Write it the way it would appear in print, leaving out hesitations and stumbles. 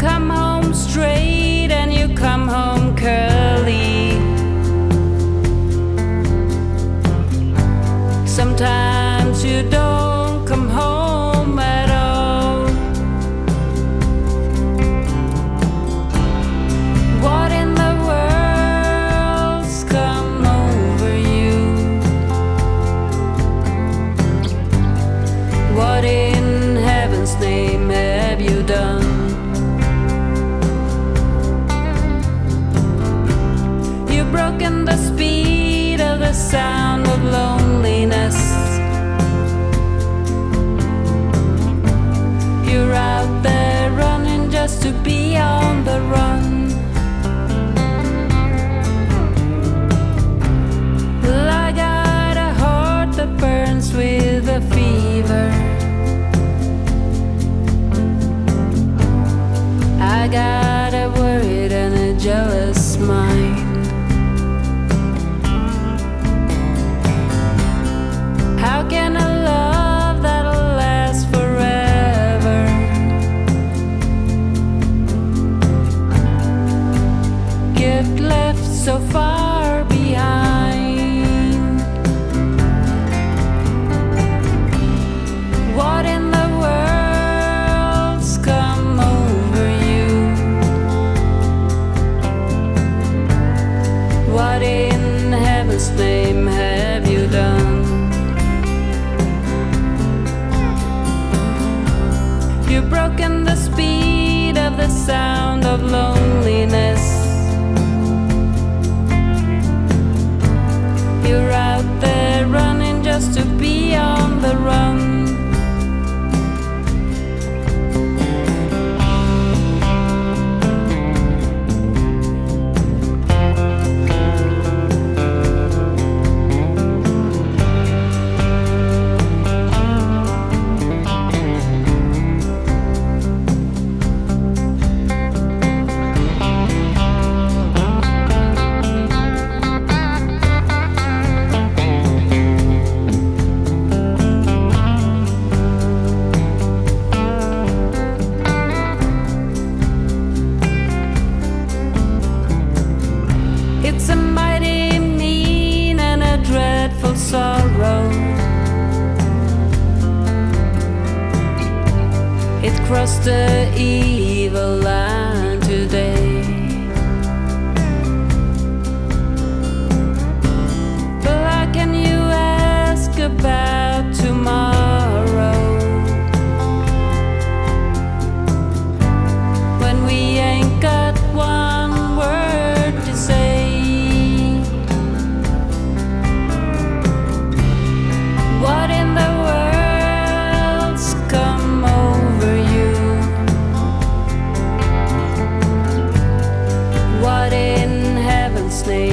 come home straight and you come home curly. Sometimes you don't come home at all. What in the world's come over you? What in heaven's name have you done? You've broken the speed of the sound of loneliness. You're out there running just to be on the run. Well, I got a heart that burns with a fever. I got a worried and a jealous mind. How can a love that'll last forever get left so far behind? What in the world's come over you? What in heaven's name have you done? You've broken the speed of the sound of loneliness. You're out there running just to be on the run. It's a mighty mean and a dreadful sorrow. It crossed the evil line today. But how can you ask about tomorrow when we ain't got one word to say? What in the world's come over you? What in heaven's name